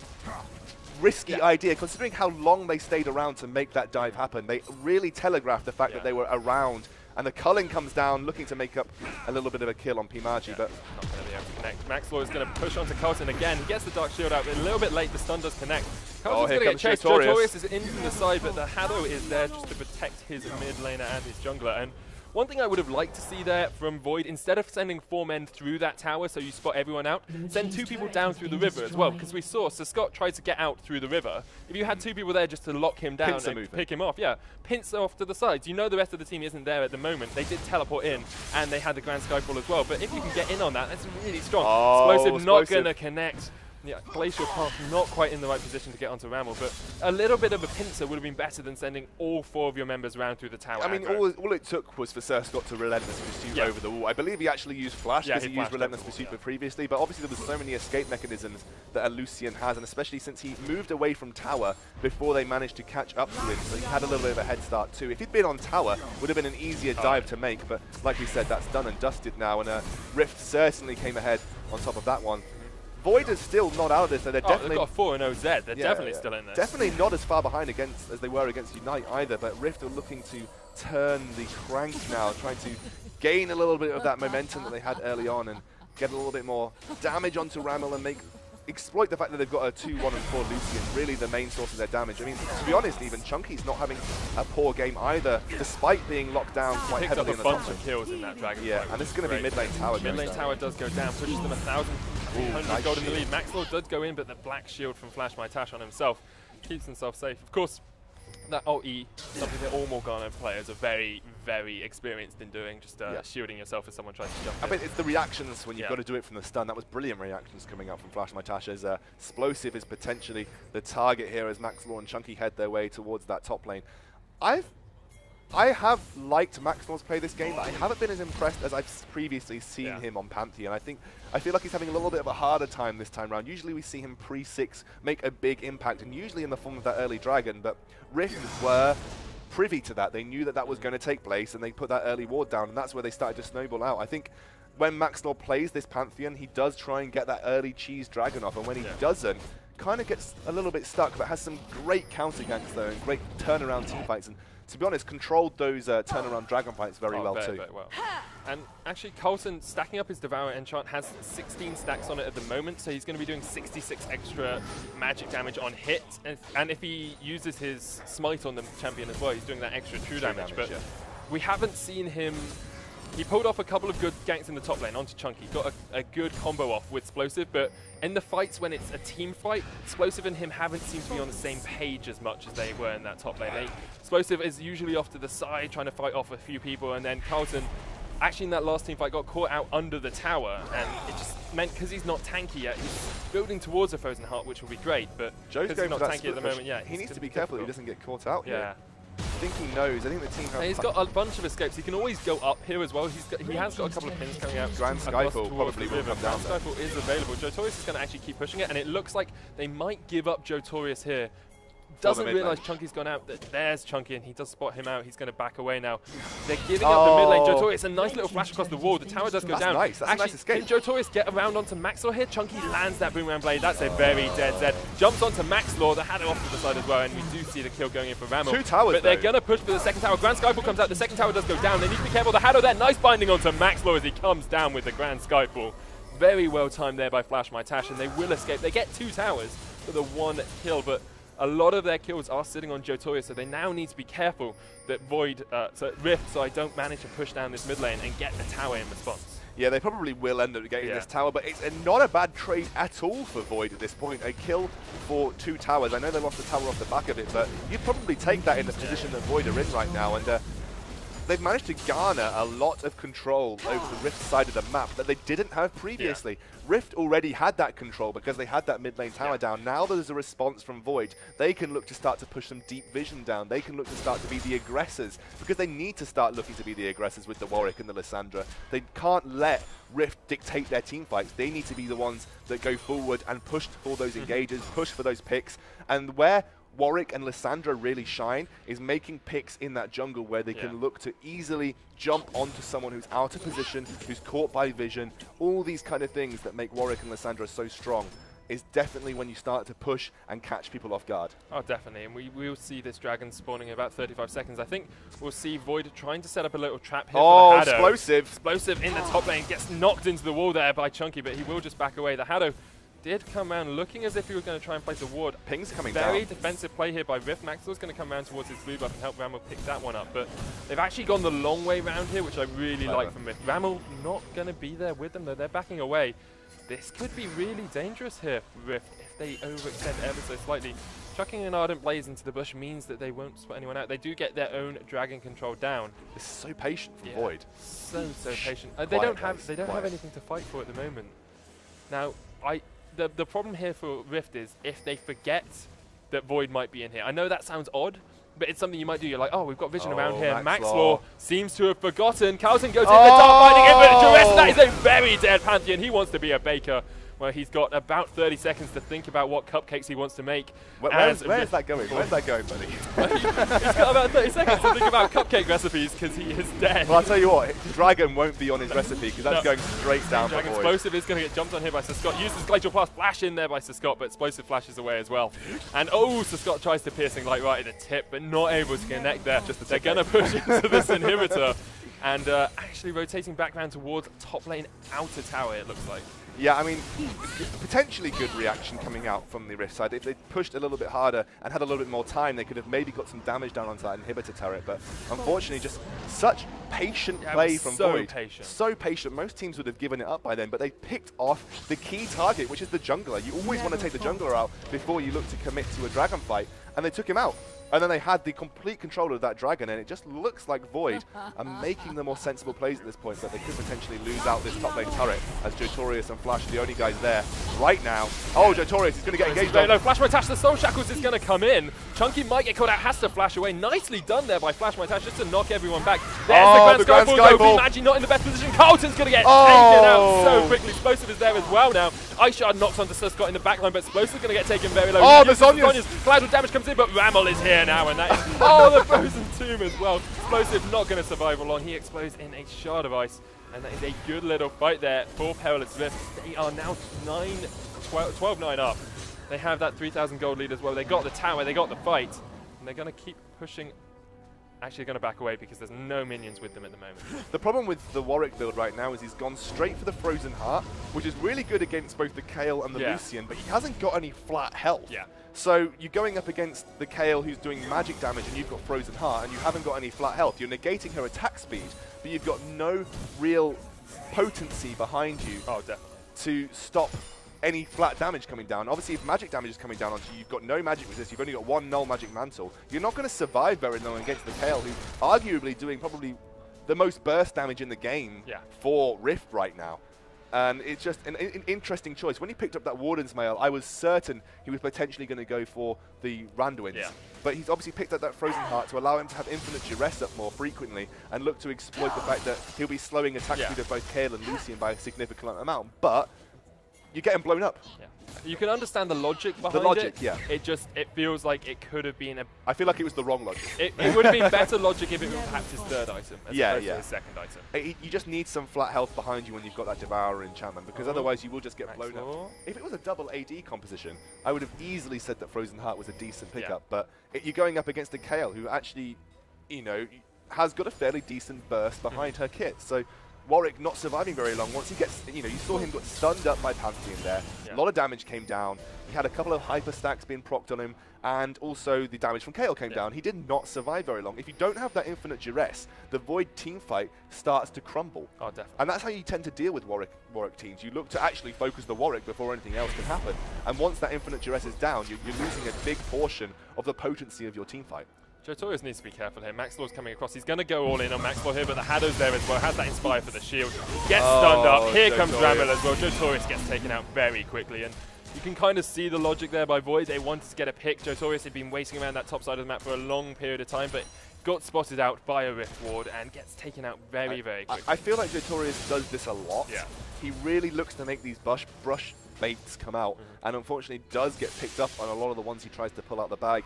Speaker 2: risky idea, considering how long they stayed around to make that dive happen. They really telegraphed the fact that they were around, and the culling comes down looking to make up a little bit of a kill on P-Magi, but
Speaker 1: not going to be able to connect. Maxwell is going to push onto Carlton again. He gets the Dark Shield out, but a little bit late. The stun does connect. Carlton's going to get chased. Jotorius is in from the side, but the Haddo is there just to protect his mid laner and his jungler. And One thing I would have liked to see there from Void, instead of sending 4 men through that tower so you spot everyone out, send 2 people down through the river as well, because we saw Sir Scott tried to get out through the river. If you had 2 people there just to lock him down and pick him off, pincer off to the sides. You know the rest of the team isn't there at the moment. They did teleport in, and they had the Grand Skyfall as well, but if you can get in on that, that's really strong. Explosive not going to connect. Yeah, Glacial Path not quite in the right position to get onto Ramel, but a little bit of a pincer would have been better than sending all 4 of your members around through the tower.
Speaker 2: I mean, all it took was for Sir Scott to Relentless Pursuit over the wall. I believe he actually used Flash because he used Relentless Pursuit previously, but obviously there was so many escape mechanisms that Lucian has, and especially since he moved away from tower before they managed to catch up to him, so he had a little bit of a head start too. If he'd been on tower, would have been an easier dive to make, but like we said, that's done and dusted now, and Rift certainly came ahead on top of that one. Void is still not out of this, so they're definitely...
Speaker 1: They've got a 4-0 Z, they're definitely still in this.
Speaker 2: Definitely not as far behind as they were against Unite either, but Rift are looking to turn the crank now, trying to gain a little bit of that momentum that they had early on and get a little bit more damage onto Ramel and exploit the fact that they've got a 2, 1, and 4 Lucian, really the main source of their damage. I mean, to be honest, even Chunky's not having a poor game either, despite being locked down quite heavily in the top lane.
Speaker 1: Bunch of kills in that Dragon
Speaker 2: fight, and this is going to be mid lane tower.
Speaker 1: Mid lane tower does go down, pushes them 1,300 gold in the lead. Maxlord does go in, but the black shield from Flash My Tash on himself keeps himself safe. Of course, that ult E, something that all Morgana players are very, very experienced in doing, just shielding yourself as someone tries to jump in.
Speaker 2: I mean, it's the reactions when you've got to do it from the stun. That was brilliant reactions coming out from Flash My Tash, as Explosive is potentially the target here as Maxlord and Chunky head their way towards that top lane. I have liked Maxlord's play this game, but I haven't been as impressed as I've previously seen him on Pantheon. I feel like he's having a little bit of a harder time this time around. Usually we see him pre-6 make a big impact, and usually in the form of that early dragon, but Rift were privy to that. They knew that that was going to take place, and they put that early ward down, and that's where they started to snowball out. I think when Maxlord plays this Pantheon, he does try and get that early cheese dragon off, and when he doesn't, kind of gets a little bit stuck, but has some great counter ganks though, and great turnaround team fights, and to be honest, controlled those turnaround dragon fights very well too.
Speaker 1: Very well. And actually, Coulson stacking up his Devourer Enchant has 16 stacks on it at the moment, so he's going to be doing 66 extra magic damage on hit. And if he uses his Smite on the champion as well, he's doing that extra true damage. But we haven't seen him. He pulled off a couple of good ganks in the top lane onto Chunky. Got a good combo off with Explosive, but in the fights when it's a team fight, Explosive and him haven't seemed to be on the same page as much as they were in that top lane. Explosive is usually off to the side trying to fight off a few people, and then Carlton, actually in that last team fight, got caught out under the tower, and it just meant, because he's not tanky yet, he's building towards a Frozen Heart, which will be great, but
Speaker 2: Joe's
Speaker 1: because he's not tanky at the moment,
Speaker 2: he needs to be careful that he doesn't get caught out here. I think he knows. I think the team has...
Speaker 1: He's got a bunch of escapes. He can always go up here as well. He has got a couple of pins coming out.
Speaker 2: Grand Skyfall probably will come down.
Speaker 1: Grand Skyfall is available. Jotorius is going to actually keep pushing it, and it looks like they might give up Jotorius here. Doesn't realise Chunky's gone out. There's Chunky, and he does spot him out. He's going to back away now. They're giving up the mid lane. Jotorius, a nice little flash across the wall. The tower does go down.
Speaker 2: Nice. That's
Speaker 1: actually,
Speaker 2: a nice escape.
Speaker 1: Can Jotorius get around onto Maxlord here? Chunky lands that Boomerang Blade. That's a very dead Zed. Jumps onto Maxlord. They had it off to the side as well, and we do see the kill going in for Ramel.
Speaker 2: 2 towers,
Speaker 1: but they're going to push for the second tower. Grand Skyfall comes out. The second tower does go down. They need to be careful. The Haddo there. Nice binding onto Maxlord as he comes down with the Grand Skyfall. Very well timed there by Flash My Tash, and they will escape. They get 2 towers for the 1 kill, but a lot of their kills are sitting on Jotorius, so they now need to be careful that Rift, so I don't manage to push down this mid lane and get the tower in response.
Speaker 2: Yeah, they probably will end up getting this tower, but it's not a bad trade at all for Void at this point. A kill for 2 towers. I know they lost the tower off the back of it, but you'd probably take that in the position that Void are in right now, and they've managed to garner a lot of control over the Rift side of the map that they didn't have previously. Rift already had that control because they had that mid lane tower down. Now there's a response from Void. They can look to start to push some deep vision down. They can look to start to be the aggressors, because they need to start looking to be the aggressors with the Warwick and the Lissandra. They can't let Rift dictate their team fights. They need to be the ones that go forward and push for those engages, push for those picks. And where Warwick and Lissandra really shine is making picks in that jungle where they can look to easily jump onto someone who's out of position, who's caught by vision. All these kind of things that make Warwick and Lissandra so strong is definitely when you start to push and catch people off guard.
Speaker 1: Oh, definitely, and we will see this dragon spawning in about 35 seconds. I think we'll see Void trying to set up a little trap here for the Haddo.
Speaker 2: Explosive!
Speaker 1: Explosive in the top lane, gets knocked into the wall there by Chunky, but he will just back away. The Haddo did come around looking as if he was going to try and place a ward.
Speaker 2: Ping's coming
Speaker 1: Very
Speaker 2: down.
Speaker 1: defensive play here by Rift. Maxwell's going to come around towards his blue buff and help Ramel pick that one up. But they've actually gone the long way round here, which I really like from Rift. Ramel not going to be there with them, though. They're backing away. This could be really dangerous here for Rift if they overextend ever so slightly. Chucking an Ardent Blaze into the bush means that they won't spot anyone out. They do get their own Dragon Control down.
Speaker 2: This is so patient from Void.
Speaker 1: So patient. They don't have anything to fight for at the moment. Now, the problem here for Rift is if they forget that Void might be in here. I know that sounds odd, but it's something you might do. You're like, oh, we've got vision around here. Maxlaw seems to have forgotten. Carlton goes in the top, finding it, but Duress, that is a very dead Pantheon. He wants to be a baker. Well, he's got about 30 seconds to think about what cupcakes he wants to make.
Speaker 2: Where's that going? Where's that going, buddy?
Speaker 1: He's got about 30 seconds to think about cupcake recipes because he is dead.
Speaker 2: Well, I'll tell you what, Dragon won't be on his recipe because that's going straight down for Void.
Speaker 1: Explosive is going to get jumped on here by Sir Scott. Uses Glacial Blast, flash in there by Sir Scott, but Explosive flashes away as well. And Sir Scott tries to Piercing Light right at the tip, but not able to connect there. They're going to push into this inhibitor. And actually rotating back around towards top lane outer tower, it looks like.
Speaker 2: Yeah, I mean, potentially good reaction coming out from the Rift side. If they pushed a little bit harder and had a little bit more time, they could have maybe got some damage down onto that inhibitor turret. But unfortunately, just such patient play from Void. So patient. Most teams would have given it up by then, but they picked off the key target, which is the jungler. You always want to take the jungler out before you look to commit to a dragon fight, and they took him out. And then they had the complete control of that dragon, and it just looks like Void are making the more sensible plays at this point, but they could potentially lose out this top lane turret as Jotorius and Flash are the only guys there right now. Oh, Jotorius is going to get engaged.
Speaker 1: No, Flash Mitash, the Soul Shackles is going to come in. Chunky might get caught out, has to flash away. Nicely done there by Flash Mitash just to knock everyone back. There's the Grand Skyball. Magi not in the best position. Carlton's going to get taken out so quickly. Explosive is there as well now. Ice Shard knocks onto Sir Scott in the backline, but Explosive is going to get taken very low.
Speaker 2: Oh, the Zhonya's.
Speaker 1: Cloud with damage comes in, but Ramel is here now, and that is the Frozen Tomb as well. Explosive not going to survive long. He explodes in a Shard of Ice, and that is a good little fight there for Perilous Rift. They are now 12-9 up. They have that 3,000 gold lead as well. They got the tower, they got the fight, and they're going to keep pushing. Actually going to back away because there's no minions with them at the moment.
Speaker 2: The problem with the Warwick build right now is he's gone straight for the Frozen Heart, which is really good against both the Kayle and the Lucian, but he hasn't got any flat health. So you're going up against the Kayle who's doing magic damage and you've got Frozen Heart and you haven't got any flat health. You're negating her attack speed, but you've got no real potency behind you to stop any flat damage coming down. Obviously, if magic damage is coming down onto you, you've got no magic resist, you've only got one null magic mantle, you're not going to survive very long against the Kayle, who's arguably doing probably the most burst damage in the game for Rift right now. And it's just an interesting choice. When he picked up that Warden's Mail, I was certain he was potentially going to go for the Randuin's. But he's obviously picked up that Frozen Heart to allow him to have infinite duress up more frequently and look to exploit the fact that he'll be slowing attack speed of both Kayle and Lucian by a significant amount. But you're getting blown up.
Speaker 1: You can understand the logic behind it.
Speaker 2: The logic,
Speaker 1: it feels like it could have been
Speaker 2: I feel like it was the wrong logic.
Speaker 1: It would have been better logic if it was perhaps his third item as opposed to his second item.
Speaker 2: You just need some flat health behind you when you've got that Devourer enchantment, because otherwise you will just get blown up. If it was a double AD composition, I would have easily said that Frozen Heart was a decent pickup, but you're going up against a Kayle who actually, has got a fairly decent burst behind her kit. So Warwick not surviving very long. Once he gets, you saw him get stunned up by Pantheon there. A lot of damage came down. He had a couple of hyper stacks being procced on him, and also the damage from Kayle came down. He did not survive very long. If you don't have that infinite duress, the Void team fight starts to crumble. And that's how you tend to deal with Warwick teams. You look to actually focus the Warwick before anything else can happen. And once that infinite duress is down, you're losing a big portion of the potency of your team fight.
Speaker 1: Jotorius needs to be careful here. Maxlaw's coming across. He's going to go all in on Maxlaw here, but the Haddo's there as well. Has that Inspire for the shield. Gets stunned up. Here comes Ramel as well. Jotorius gets taken out very quickly. And you can kind of see the logic there by Void. They wanted to get a pick. Jotorius had been waiting around that top side of the map for a long period of time, but got spotted out by a Rift Ward and gets taken out very quickly.
Speaker 2: I feel like Jotorius does this a lot. He really looks to make these brush baits come out, and unfortunately does get picked up on a lot of the ones he tries to pull out the bag.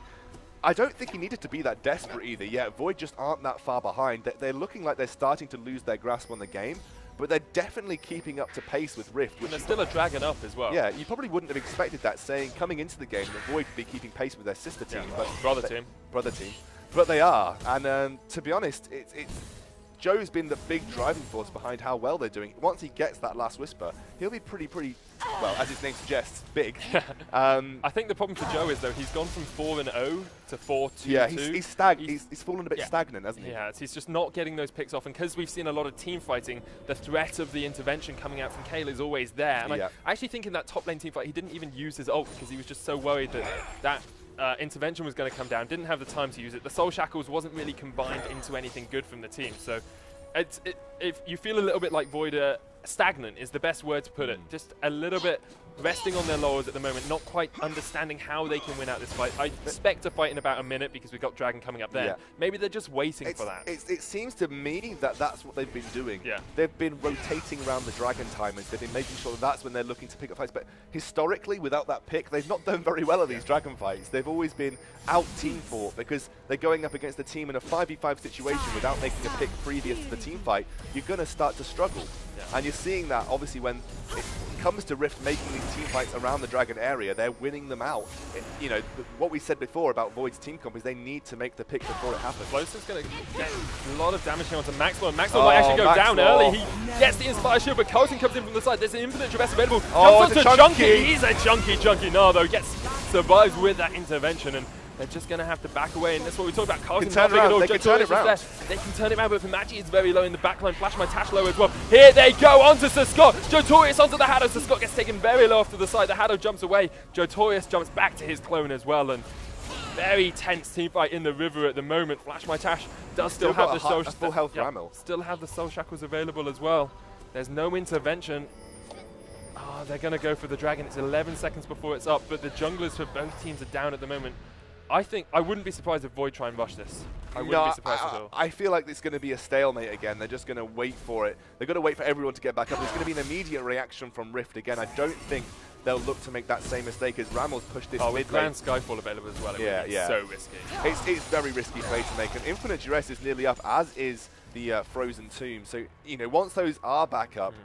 Speaker 2: I don't think he needed to be that desperate either. Void just aren't that far behind. They're looking like they're starting to lose their grasp on the game, but they're definitely keeping up to pace with Rift.
Speaker 1: And there's still a dragon up as well.
Speaker 2: Yeah, you probably wouldn't have expected that, saying coming into the game that Void would be keeping pace with their sister team. But
Speaker 1: brother team.
Speaker 2: But they are. And to be honest, it's Joe's been the big driving force behind how well they're doing. Once he gets that last Whisper, he'll be pretty, well, as his name suggests, big.
Speaker 1: I think the problem for Joe is, though, he's gone from 4-0 to 4-2-2.
Speaker 2: Yeah, he's fallen a bit stagnant, hasn't he?
Speaker 1: Yeah, he's just not getting those picks off. And because we've seen a lot of team fighting, the threat of the intervention coming out from Kayle is always there. And I actually think in that top lane team fight, he didn't even use his ult because he was just so worried that intervention was going to come down. Didn't have the time to use it. The Soul Shackles wasn't really combined into anything good from the team. So if you feel a little bit like Void, stagnant is the best word to put it. Just a little bit resting on their laurels at the moment, not quite understanding how they can win out this fight. I expect a fight in about a minute because we've got Dragon coming up there. Yeah. Maybe they're just waiting for that.
Speaker 2: It seems to me that that's what they've been doing.
Speaker 1: Yeah.
Speaker 2: They've been rotating around the Dragon timers. They've been making sure that that's when they're looking to pick up fights. But historically, without that pick, they've not done very well at these Dragon fights. They've always been out-team fought because they're going up against the team in a 5v5 situation without making a pick previous to the team fight. You're going to start to struggle. Yeah. And you're seeing that, obviously, when it comes to Rift making these team fights around the Dragon area, they're winning them out. You know, what we said before about Void's team comp is they need to make the pick before it happens.
Speaker 1: Explosive's going to get a lot of damage here onto Maxwell. And Maxwell might actually go down early. He gets the Inspire Shield, but Carlton comes in from the side. There's an Infinite Traverse available. Comes on to Chunky. He's a chunky Nado. Survives with that intervention, and they're just going to have to back away, and that's what we talked about. Carlton's not big at all.
Speaker 2: They can turn it around.
Speaker 1: They can turn it around, but Famaji is very low in the backline. Flash my Tash low as well. Here they go onto Sir Scott. Jotorius onto the Haddo. Sir Scott gets taken very low off to the side. The Haddo jumps away. Jotorius jumps back to his clone as well, and very tense team fight in the river at the moment. Flash my Tash does still have the
Speaker 2: full health Ramil.
Speaker 1: Still have the Soul Shackles available as well. There's no intervention. Oh, they're going to go for the Dragon. It's 11 seconds before it's up, but the junglers for both teams are down at the moment. I wouldn't be surprised if Void try and rush this. I wouldn't be surprised at all.
Speaker 2: I feel like it's going to be a stalemate again. They're just going to wait for it. They're going to wait for everyone to get back up. There's going to be an immediate reaction from Rift again. I don't think they'll look to make that same mistake as Ramil's pushed this mid lane.
Speaker 1: Grand Skyfall available as well. It's so risky.
Speaker 2: It's very risky play to make. And Infinite Duress is nearly up, as is the Frozen Tomb. So, you know, once those are back up,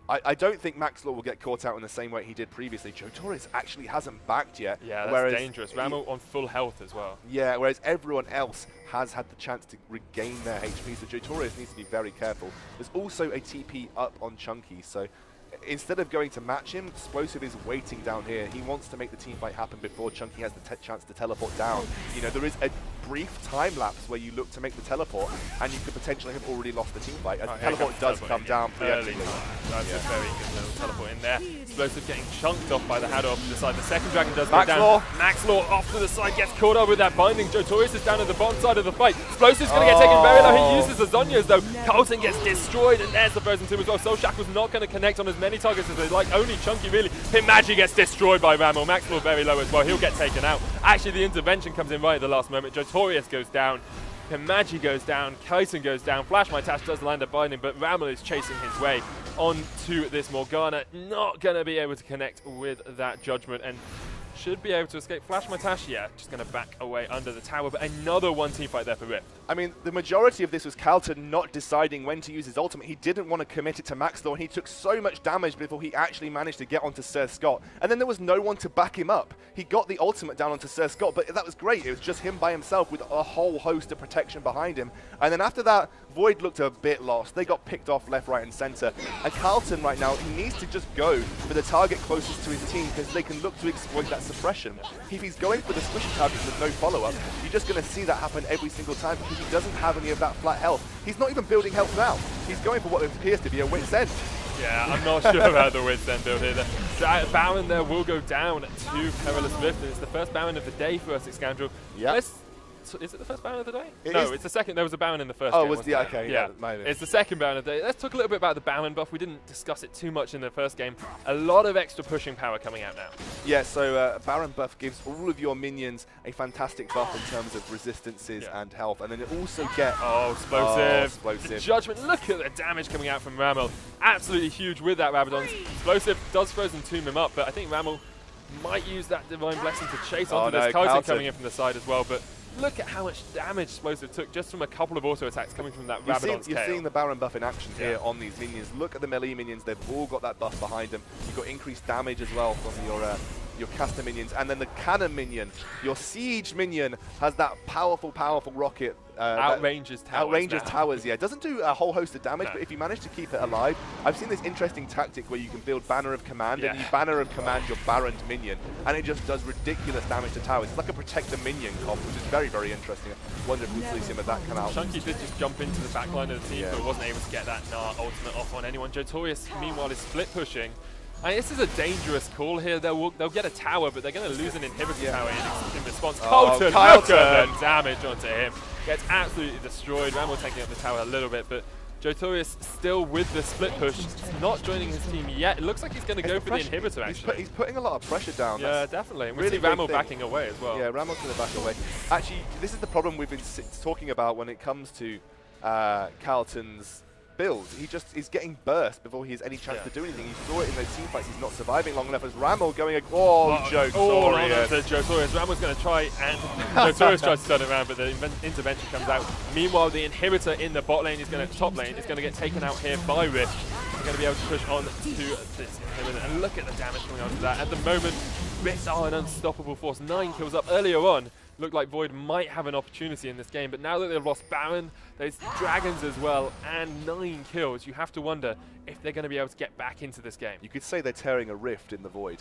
Speaker 2: I don't think Maxlor will get caught out in the same way he did previously. Jotorius actually hasn't backed yet.
Speaker 1: Yeah, that's dangerous. Ramil on full health as well.
Speaker 2: Yeah, whereas everyone else has had the chance to regain their HP, so Jotorius needs to be very careful. There's also a TP up on Chunky, so instead of going to match him, Explosive is waiting down here. He wants to make the team fight happen before Chunky has the chance to teleport down. You know, there is a brief time lapse where you look to make the teleport, and you could potentially have already lost the team fight, as the teleport does come down preemptively.
Speaker 1: That's a very good little teleport in there. Explosive getting chunked off by the Haddo off to the side. The second Dragon does go down. Maxlor off to the side, gets caught up with that binding. Jotorius is down at the bottom side of the fight. Explosive's going to get taken very low. He uses the Zhonya's though. Carlton gets destroyed, and there's the Frozen Tomb as well. Soul Shackle's not going to connect on as many targets as they'd like. Only Chunky really. Famaji gets destroyed by Ramil. Maxlor very low as well. He'll get taken out. Actually, the intervention comes in right at the last moment. Jotorius goes down. Famaji goes down. Kyson goes down. Flash My Tash does land a binding, but Ramil is chasing his way onto this Morgana. Not going to be able to connect with that Judgment, and should be able to escape. Flash My Tash, yeah, just going to back away under the tower, but another one team fight there for Rift.
Speaker 2: I mean, the majority of this was Carlton not deciding when to use his ultimate. He didn't want to commit it to Maxlor, and he took so much damage before he actually managed to get onto Sir Scott. And then there was no one to back him up. He got the ultimate down onto Sir Scott, but that was great. It was just him by himself with a whole host of protection behind him. And then after that, Void looked a bit lost. They got picked off left, right, and center. And Carlton right now, he needs to just go for the target closest to his team because they can look to exploit that suppression. If he's going for the squishy targets with no follow-up, you're just going to see that happen every single time because he doesn't have any of that flat health. He's not even building health now. He's going for what appears to be a wit's end.
Speaker 1: Yeah, I'm not sure about the wit's end build here. The Baron there will go down to Perilous Rift, and it's the first Baron of the day for us, Excandrel.
Speaker 2: Yeah.
Speaker 1: Is it the first Baron of the day? No, it's the second. There was a Baron in the first
Speaker 2: game.
Speaker 1: Oh,
Speaker 2: okay.
Speaker 1: Yeah, it's the second Baron of the day. Let's talk a little bit about the Baron buff. We didn't discuss it too much in the first game. A lot of extra pushing power coming out now.
Speaker 2: Yeah, so Baron buff gives all of your minions a fantastic buff in terms of resistances and health. And then it also gets...
Speaker 1: Explosive. Judgment, look at the damage coming out from Ramil. Absolutely huge with that Rabadon. Explosive does Frozen Tomb him up, but I think Ramil might use that Divine Blessing to chase onto this Carlton coming in from the side as well. But look at how much damage Explosive took just from a couple of auto attacks coming from that Rabadon's
Speaker 2: You're seeing the Baron buff in action here on these minions. Look at the melee minions. They've all got that buff behind them. You've got increased damage as well from your your caster minions, and then the cannon minion, your siege minion, has that powerful, powerful rocket.
Speaker 1: Outranges towers.
Speaker 2: Outranges towers, yeah. Doesn't do a whole host of damage,
Speaker 1: No.
Speaker 2: but if you manage to keep it alive, I've seen this interesting tactic where you can build Banner of Command, and you Banner of Command your Baron's minion, and it just does ridiculous damage to towers. It's like a protect the minion comp, which is very, very interesting. I wonder if we'll see some of that come out.
Speaker 1: Chunky did just jump into the back line of the team,
Speaker 2: Yeah.
Speaker 1: but wasn't able to get that Gnar ultimate off on anyone. Jotorius, meanwhile, is split pushing. I mean, this is a dangerous call here. They'll get a tower, but they're going to lose an inhibitor tower in response. Colton, look at the damage onto him. Gets absolutely destroyed. Ramel taking up the tower a little bit, but Jotorius still with the split push, not joining his team yet. It looks like he's going to go for the inhibitor, actually.
Speaker 2: He's putting a lot of pressure down.
Speaker 1: Yeah, definitely. And we
Speaker 2: really
Speaker 1: see Ramel backing away as well.
Speaker 2: Yeah, Ramel's going to back away. Actually, this is the problem we've been talking about when it comes to Carlton's build. He just is getting burst before he has any chance to do anything. You saw it in those team fights. He's not surviving long enough as Ramel going, Jotorius.
Speaker 1: Jotorius. Ramel's going to try, and Jotorius tries to turn it around, but the intervention comes out. Meanwhile, the inhibitor in the bot lane is going to, top lane, is going to get taken out here by Rift. He's going to be able to push on to this inhibitor, and look at the damage coming onto that. At the moment, Rift are an unstoppable force. 9 kills up earlier on. Looked like Void might have an opportunity in this game, but now that they've lost Baron, there's Dragons as well, and 9 kills, you have to wonder if they're going to be able to get back into this game.
Speaker 2: You could say they're tearing a rift in the Void.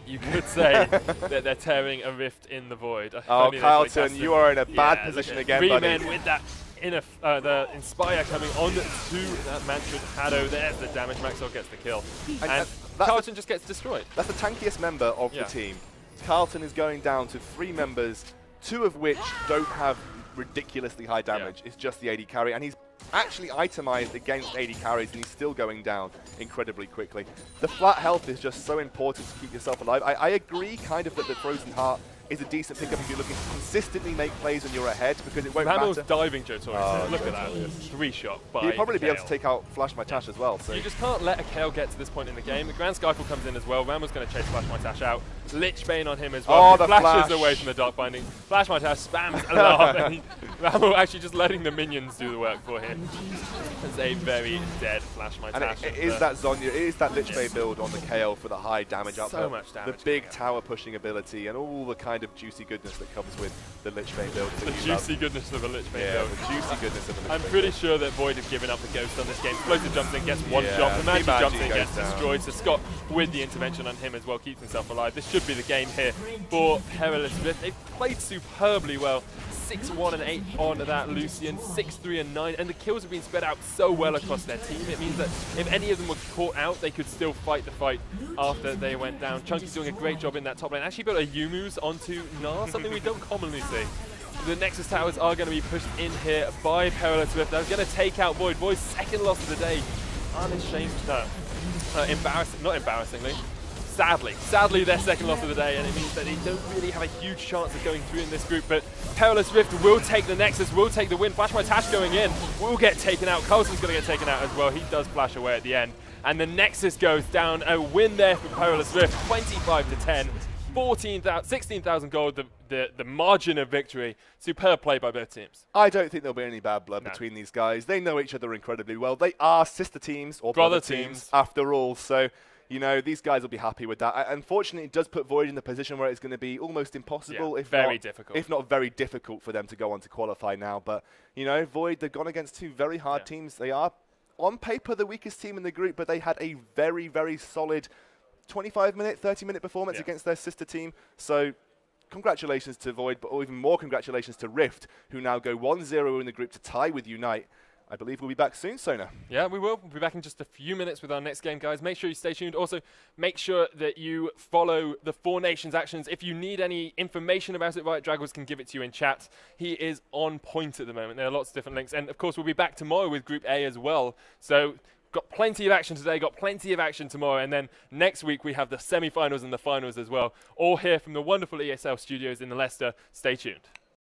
Speaker 1: You could say that they're tearing a rift in the Void.
Speaker 2: Oh, Carlton, you are in a bad position again, buddy.
Speaker 1: 3 men with that the Inspire coming on to that Mantrid Haddo. There's the damage. Maxwell gets the kill. And Carlton just gets destroyed.
Speaker 2: That's the tankiest member of the team. Carlton is going down to 3 members, 2 of which don't have ridiculously high damage. It's just the AD carry, and he's actually itemized against AD carries, and he's still going down incredibly quickly. The flat health is just so important to keep yourself alive. I agree kind of that the Frozen Heart is a decent pickup if you're looking to consistently make plays when you're ahead, because it won't
Speaker 1: Ramel's
Speaker 2: matter.
Speaker 1: diving Jotorius. Look at that. 3-shot by
Speaker 2: He'll probably be able to
Speaker 1: Kayle.
Speaker 2: take out Flash My Tash as well. So
Speaker 1: You just can't let a Kayle get to this point in the game. The Grand Skyfall comes in as well. Ramel's going to chase Flash My Tash out. Lich Bane on him as well.
Speaker 2: Oh,
Speaker 1: He
Speaker 2: the
Speaker 1: flashes
Speaker 2: flash.
Speaker 1: away from the Dark Binding. Flash My Tash spams alarm, and Ramel actually just letting the minions do the work for him. It's a very dead Flash My
Speaker 2: and
Speaker 1: Tash.
Speaker 2: it is that Zhonya, it is that Lich Bane build on the Kayle for the high damage output.
Speaker 1: So much damage.
Speaker 2: The big tower pushing ability and all the kind of juicy goodness that comes with the Lich Bane build.
Speaker 1: The juicy goodness of a Lich Bane
Speaker 2: Yeah,
Speaker 1: build.
Speaker 2: the juicy goodness of a Lich
Speaker 1: I'm
Speaker 2: Bane
Speaker 1: pretty
Speaker 2: build.
Speaker 1: sure that Void has given up the ghost on this game. Explosive jumps in, gets one
Speaker 2: Yeah,
Speaker 1: shot. The Magic
Speaker 2: Magic
Speaker 1: jumps in,
Speaker 2: goes
Speaker 1: gets
Speaker 2: down.
Speaker 1: destroyed. So Scott, with the intervention on him as well, keeps himself alive. This should be the game here for Perilous Rift. They've played superbly well. 6-1 and 8 on that Lucian, 6-3 and 9, and the kills have been spread out so well across their team. It means that if any of them were caught out, they could still fight the fight after they went down. Chunky's doing a great job in that top lane. Actually built a Yumu's onto Gnar, something we don't commonly see. The Nexus towers are going to be pushed in here by Perilous Rift. They're going to take out Void. Void's second loss of the day. Unashamed, not embarrassingly. Sadly, their second loss of the day, and it means that they don't really have a huge chance of going through in this group. But Perilous Rift will take the Nexus, will take the win. Flash My Tash going in, will get taken out. Carlton's going to get taken out as well. He does flash away at the end. And the Nexus goes down. A win there for Perilous Rift, 25-10. 16,000 gold, the margin of victory. Superb play by both teams.
Speaker 2: I don't think there'll be any bad blood between these guys. They know each other incredibly well. They are sister teams or brother teams after all. So, you know, these guys will be happy with that. Unfortunately, it does put Void in the position where it's going to be almost impossible, if not very difficult for them to go on to qualify now. But, you know, Void, they've gone against 2 very hard teams. They are, on paper, the weakest team in the group, but they had a very, very solid 25-minute, 30-minute performance against their sister team. So congratulations to Void, but even more congratulations to Rift, who now go 1-0 in the group to tie with Unite. I believe we'll be back soon, Sona.
Speaker 1: Yeah, we will. We'll be back in just a few minutes with our next game, guys. Make sure you stay tuned. Also, make sure that you follow the Four Nations actions. If you need any information about it, Riot Dragons can give it to you in chat. He is on point at the moment. There are lots of different links. And, of course, we'll be back tomorrow with Group A as well. So got plenty of action today, got plenty of action tomorrow, and then next week we have the semi-finals and the finals as well. All here from the wonderful ESL studios in Leicester. Stay tuned.